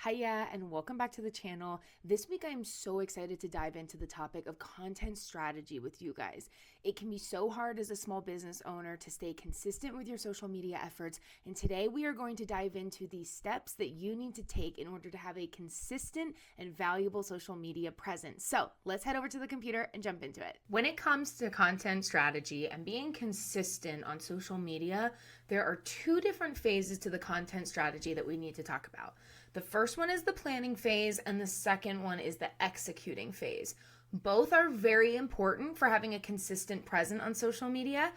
Hiya, and welcome back to the channel. This week, I'm so excited to dive into the topic of content strategy with you guys. It can be so hard as a small business owner to stay consistent with your social media efforts, and today we are going to dive into the steps that you need to take in order to have a consistent and valuable social media presence. So let's head over to the computer and jump into it. When it comes to content strategy and being consistent on social media, there are two different phases to the content strategy that we need to talk about. The first one is the planning phase, and the second one is the executing phase. Both are very important for having a consistent presence on social media,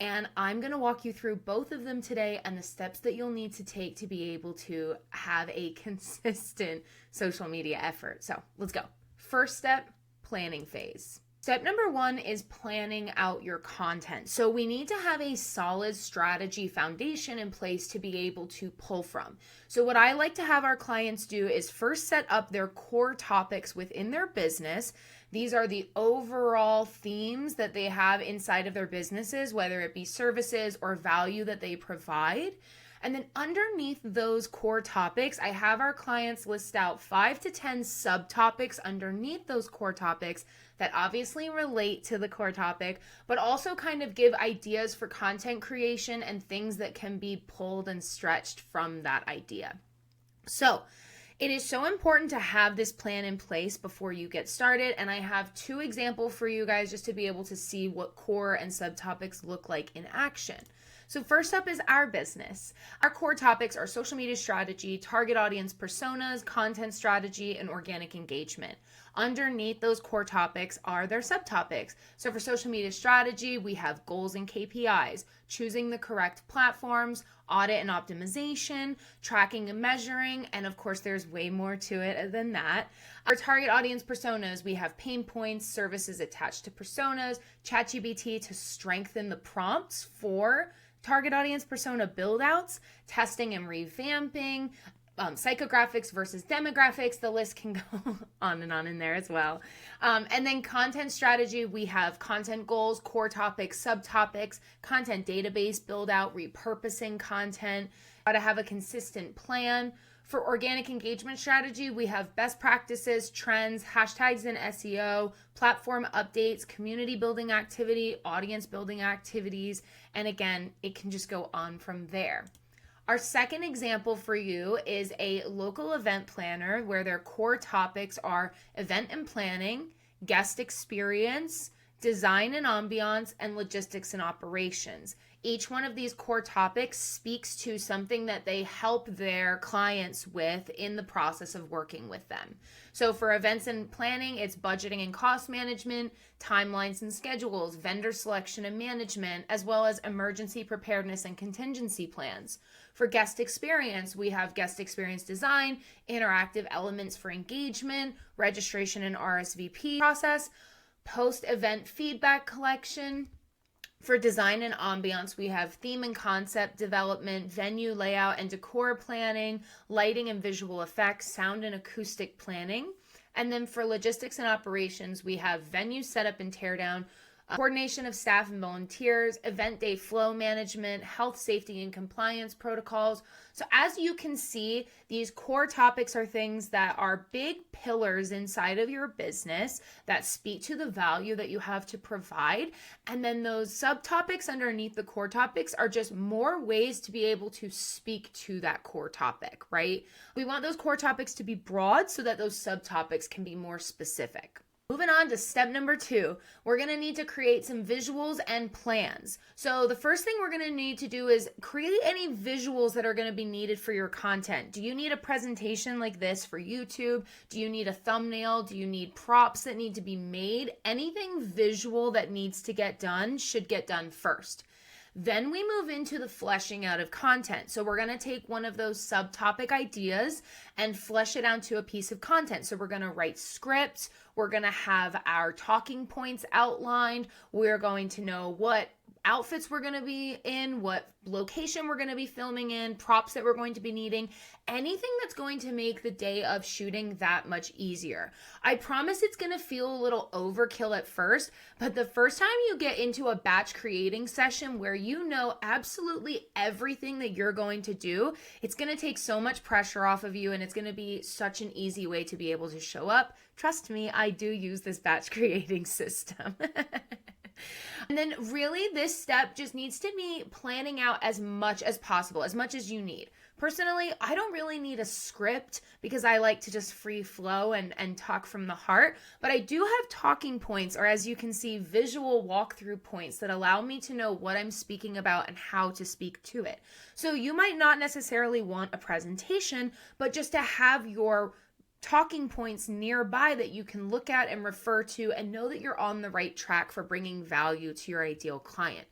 and I'm going to walk you through both of them today and the steps that you'll need to take to be able to have a consistent social media effort. So let's go. First step, planning phase. Step number one is planning out your content. So we need to have a solid strategy foundation in place to be able to pull from. So what I like to have our clients do is first set up their core topics within their business. These are the overall themes that they have inside of their businesses, whether it be services or value that they provide. And then underneath those core topics, I have our clients list out 5 to 10 subtopics underneath those core topics that obviously relate to the core topic, but also kind of give ideas for content creation and things that can be pulled and stretched from that idea. So it is so important to have this plan in place before you get started. And I have two examples for you guys just to be able to see what core and subtopics look like in action. So first up is our business. Our core topics are social media strategy, target audience personas, content strategy, and organic engagement. Underneath those core topics are their subtopics. So for social media strategy, we have goals and KPIs, choosing the correct platforms, audit and optimization, tracking and measuring, and of course there's way more to it than that. Our target audience personas, we have pain points, services attached to personas, ChatGPT to strengthen the prompts for target audience persona build-outs, testing and revamping, psychographics versus demographics. The list can go on and on in there as well. And then content strategy, we have content goals, core topics, subtopics, content database build-out, repurposing content, how to have a consistent plan. For organic engagement strategy, we have best practices, trends, hashtags in SEO, platform updates, community building activity, audience building activities, and again, it can just go on from there. Our second example for you is a local event planner where their core topics are event and planning, guest experience, design and ambiance, and logistics and operations. Each one of these core topics speaks to something that they help their clients with in the process of working with them. So for events and planning, it's budgeting and cost management, timelines and schedules, vendor selection and management, as well as emergency preparedness and contingency plans. For guest experience, we have guest experience design, interactive elements for engagement, registration and RSVP process, post-event feedback collection. For design and ambiance, we have theme and concept development, venue layout and decor planning, lighting and visual effects, sound and acoustic planning. And then for logistics and operations, we have venue setup and teardown, coordination of staff and volunteers, event day flow management, health, safety, and compliance protocols. So as you can see, these core topics are things that are big pillars inside of your business that speak to the value that you have to provide. And then those subtopics underneath the core topics are just more ways to be able to speak to that core topic, right? We want those core topics to be broad so that those subtopics can be more specific. Moving on to step number 2, we're going to need to create some visuals and plans. So the first thing we're going to need to do is create any visuals that are going to be needed for your content. Do you need a presentation like this for YouTube? Do you need a thumbnail? Do you need props that need to be made? Anything visual that needs to get done should get done first. Then we move into the fleshing out of content. So we're going to take one of those subtopic ideas and flesh it out to a piece of content. So we're going to write scripts. We're going to have our talking points outlined. We're going to know what outfits we're going to be in, what location we're going to be filming in, props that we're going to be needing, anything that's going to make the day of shooting that much easier. I promise it's going to feel a little overkill at first, but the first time you get into a batch creating session where you know absolutely everything that you're going to do, it's going to take so much pressure off of you, and it's going to be such an easy way to be able to show up. Trust me, I do use this batch creating system. And then really this step just needs to be planning out as much as possible, as much as you need. Personally, I don't really need a script because I like to just free flow and talk from the heart, but I do have talking points, or as you can see, visual walkthrough points that allow me to know what I'm speaking about and how to speak to it. So you might not necessarily want a presentation, but just to have your talking points nearby that you can look at and refer to and know that you're on the right track for bringing value to your ideal client.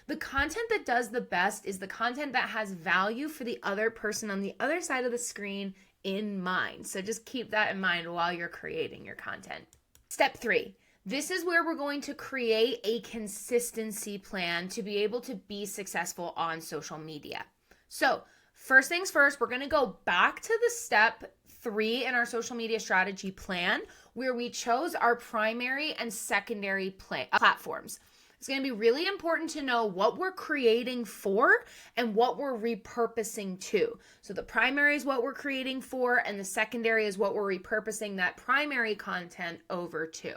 The content that does the best is the content that has value for the other person on the other side of the screen in mind. So just keep that in mind while you're creating your content. Step 3. This is where we're going to create a consistency plan to be able to be successful on social media. So first things first, we're going to go back to the step 3 in our social media strategy plan, where we chose our primary and secondary platforms. It's going to be really important to know what we're creating for and what we're repurposing to. So the primary is what we're creating for, and the secondary is what we're repurposing that primary content over to.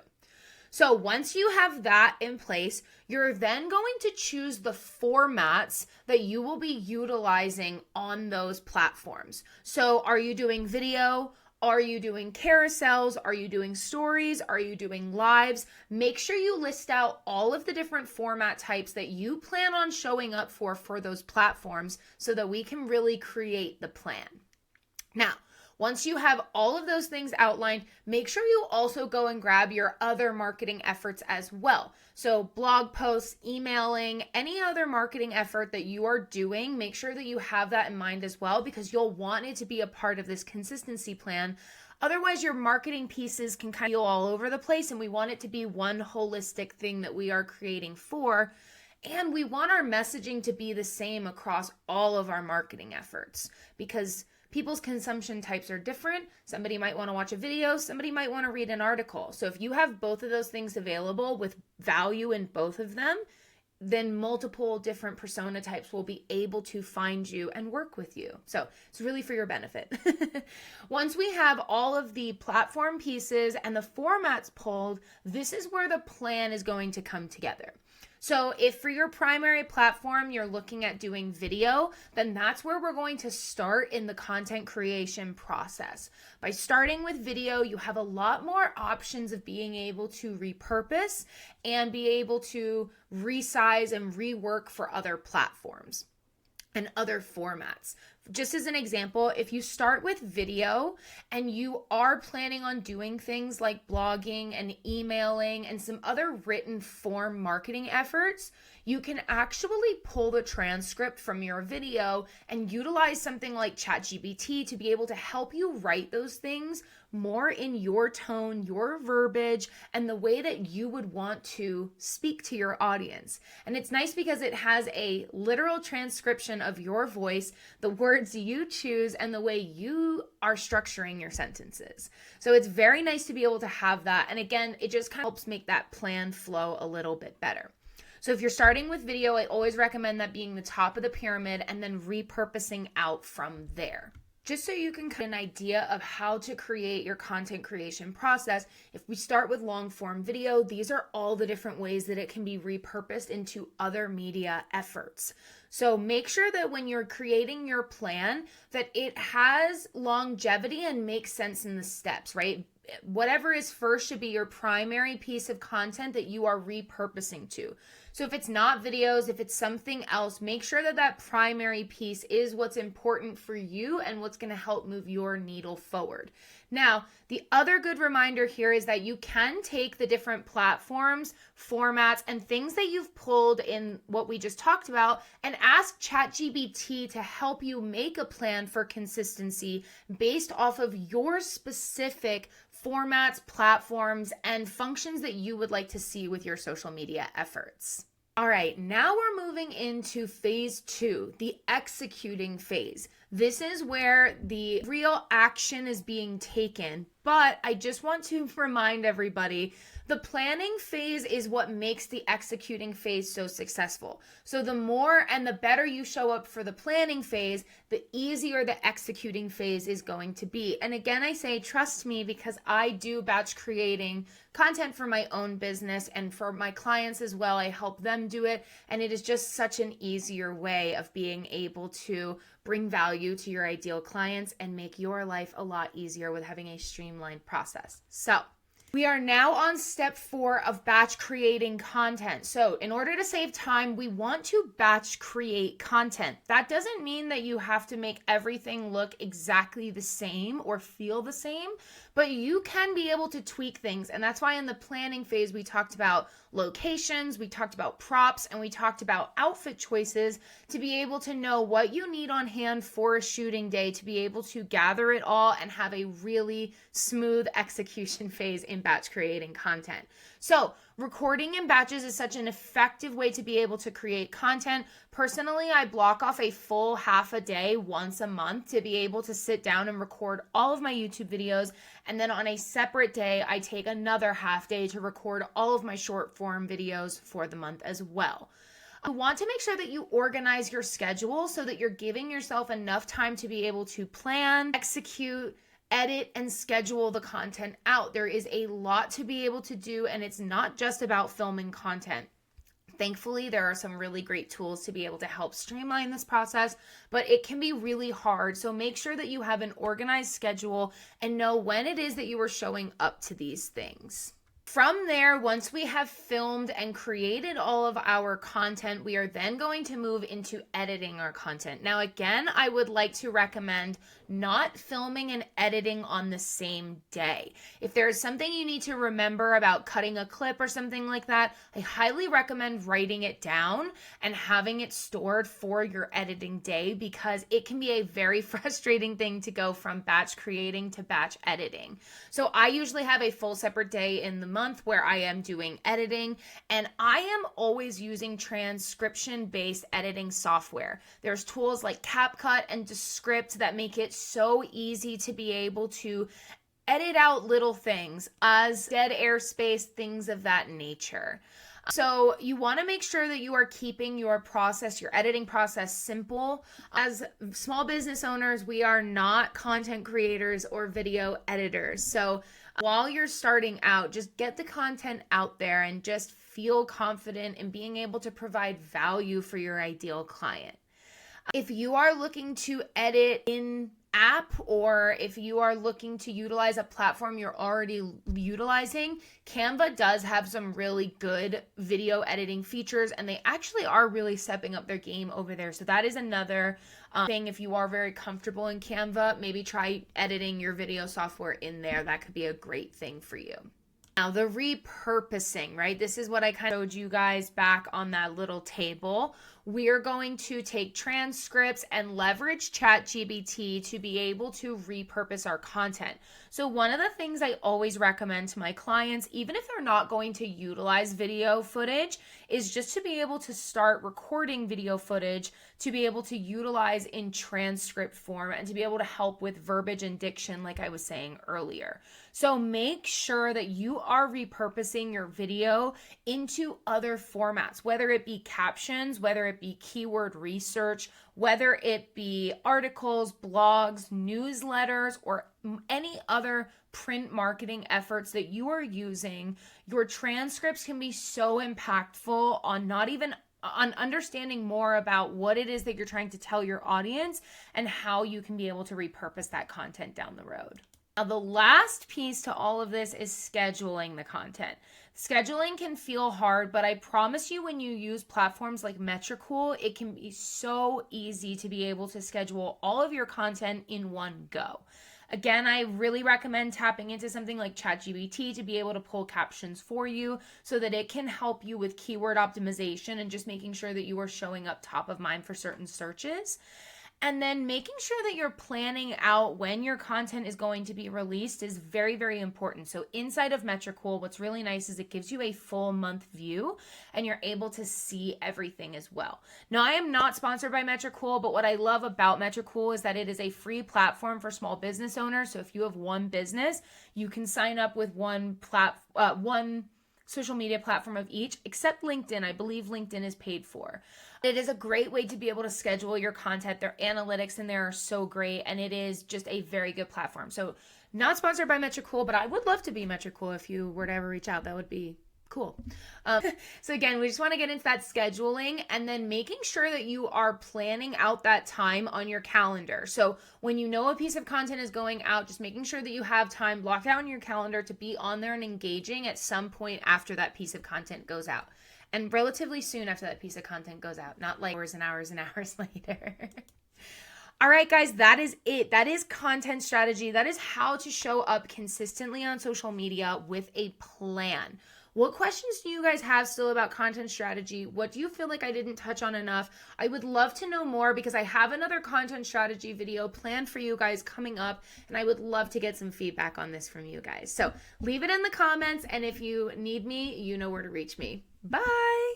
So once you have that in place, you're then going to choose the formats that you will be utilizing on those platforms. So are you doing video? Are you doing carousels? Are you doing stories? Are you doing lives? Make sure you list out all of the different format types that you plan on showing up for those platforms so that we can really create the plan. Now, once you have all of those things outlined, make sure you also go and grab your other marketing efforts as well. So blog posts, emailing, any other marketing effort that you are doing, make sure that you have that in mind as well, because you'll want it to be a part of this consistency plan. Otherwise, your marketing pieces can kind of feel all over the place, and we want it to be one holistic thing that we are creating for. And we want our messaging to be the same across all of our marketing efforts, because people's consumption types are different. Somebody might want to watch a video, somebody might want to read an article. So if you have both of those things available with value in both of them, then multiple different persona types will be able to find you and work with you. So it's really for your benefit. Once we have all of the platform pieces and the formats pulled, this is where the plan is going to come together. So if for your primary platform, you're looking at doing video, then that's where we're going to start in the content creation process. By starting with video, you have a lot more options of being able to repurpose and be able to resize and rework for other platforms and other formats. Just as an example, if you start with video and you are planning on doing things like blogging and emailing and some other written form marketing efforts, you can actually pull the transcript from your video and utilize something like ChatGPT to be able to help you write those things more in your tone, your verbiage, and the way that you would want to speak to your audience. And it's nice because it has a literal transcription of your voice, the words you choose, and the way you are structuring your sentences. So it's very nice to be able to have that. And again, it just kind of helps make that plan flow a little bit better. So if you're starting with video, I always recommend that being the top of the pyramid and then repurposing out from there. Just so you can get an idea of how to create your content creation process, if we start with long form video, these are all the different ways that it can be repurposed into other media efforts. So make sure that when you're creating your plan, that it has longevity and makes sense in the steps, right? Whatever is first should be your primary piece of content that you are repurposing to. So if it's not videos, if it's something else, make sure that that primary piece is what's important for you and what's going to help move your needle forward. Now, the other good reminder here is that you can take the different platforms, formats, and things that you've pulled in what we just talked about and ask ChatGPT to help you make a plan for consistency based off of your specific formats, platforms, and functions that you would like to see with your social media efforts. All right, now we're moving into phase 2, the executing phase. This is where the real action is being taken, but I just want to remind everybody the planning phase is what makes the executing phase so successful. So the more and the better you show up for the planning phase, the easier the executing phase is going to be. And again, I say, trust me, because I do batch creating content for my own business and for my clients as well. I help them do it. And it is just such an easier way of being able to bring value to your ideal clients and make your life a lot easier with having a streamlined process. So we are now on step 4 of batch creating content. So in order to save time, we want to batch create content. That doesn't mean that you have to make everything look exactly the same or feel the same, but you can be able to tweak things. And that's why in the planning phase, we talked about locations, we talked about props, and we talked about outfit choices to be able to know what you need on hand for a shooting day, to be able to gather it all and have a really smooth execution phase in batch creating content. So recording in batches is such an effective way to be able to create content. Personally, I block off a full half a day once a month to be able to sit down and record all of my YouTube videos. And then on a separate day, I take another half day to record all of my short form videos for the month as well. You want to make sure that you organize your schedule so that you're giving yourself enough time to be able to plan, execute, edit, and schedule the content out. There is a lot to be able to do, and it's not just about filming content. Thankfully, there are some really great tools to be able to help streamline this process, but it can be really hard. So make sure that you have an organized schedule and know when it is that you are showing up to these things. From there, once we have filmed and created all of our content, we are then going to move into editing our content. Now, again, I would like to recommend not filming and editing on the same day. If there is something you need to remember about cutting a clip or something like that, I highly recommend writing it down and having it stored for your editing day, because it can be a very frustrating thing to go from batch creating to batch editing. So I usually have a full separate day in the month where I am doing editing, and I am always using transcription-based editing software. There's tools like CapCut and Descript that make it so easy to be able to edit out little things as dead air space, things of that nature. So you want to make sure that you are keeping your process, your editing process, simple. As small business owners, we are not content creators or video editors. So while you're starting out, just get the content out there and just feel confident in being able to provide value for your ideal client. If you are looking to edit in app, or if you are looking to utilize a platform you're already utilizing, Canva does have some really good video editing features, and they actually are really stepping up their game over there. So that is another thing. If you are very comfortable in Canva, maybe try editing your video software in there. That could be a great thing for you. Now, the repurposing, right? This is what I kind of showed you guys back on that little table. We're going to take transcripts and leverage ChatGPT to be able to repurpose our content. So one of the things I always recommend to my clients, even if they're not going to utilize video footage, is just to be able to start recording video footage to be able to utilize in transcript form and to be able to help with verbiage and diction, like I was saying earlier. So make sure that you are repurposing your video into other formats, whether it be captions, whether it be keyword research, whether it be articles, blogs, newsletters, or any other print marketing efforts that you are using. Your transcripts can be so impactful on on understanding more about what it is that you're trying to tell your audience and how you can be able to repurpose that content down the road. Now, the last piece to all of this is scheduling the content. Scheduling can feel hard, but I promise you, when you use platforms like Metricool, it can be so easy to be able to schedule all of your content in one go. Again, I really recommend tapping into something like ChatGPT to be able to pull captions for you so that it can help you with keyword optimization and just making sure that you are showing up top of mind for certain searches. And then making sure that you're planning out when your content is going to be released is very, very important. So inside of Metricool, what's really nice is it gives you a full month view and you're able to see everything as well. Now, I am not sponsored by Metricool, but what I love about Metricool is that it is a free platform for small business owners. So if you have one business, you can sign up with one social media platform of each, except LinkedIn. I believe LinkedIn is paid for. It is a great way to be able to schedule your content. Their analytics in there are so great, and it is just a very good platform. So not sponsored by Metricool, but I would love to be Metricool if you were to ever reach out. That would be cool. So again, we just want to get into that scheduling and then making sure that you are planning out that time on your calendar. So when you know a piece of content is going out, just making sure that you have time blocked out in your calendar to be on there and engaging at some point after that piece of content goes out. And relatively soon after that piece of content goes out, not like hours and hours and hours later. All right, guys, that is it. That is content strategy. That is how to show up consistently on social media with a plan. What questions do you guys have still about content strategy? What do you feel like I didn't touch on enough? I would love to know more because I have another content strategy video planned for you guys coming up, and I would love to get some feedback on this from you guys. So leave it in the comments, and if you need me, you know where to reach me. Bye.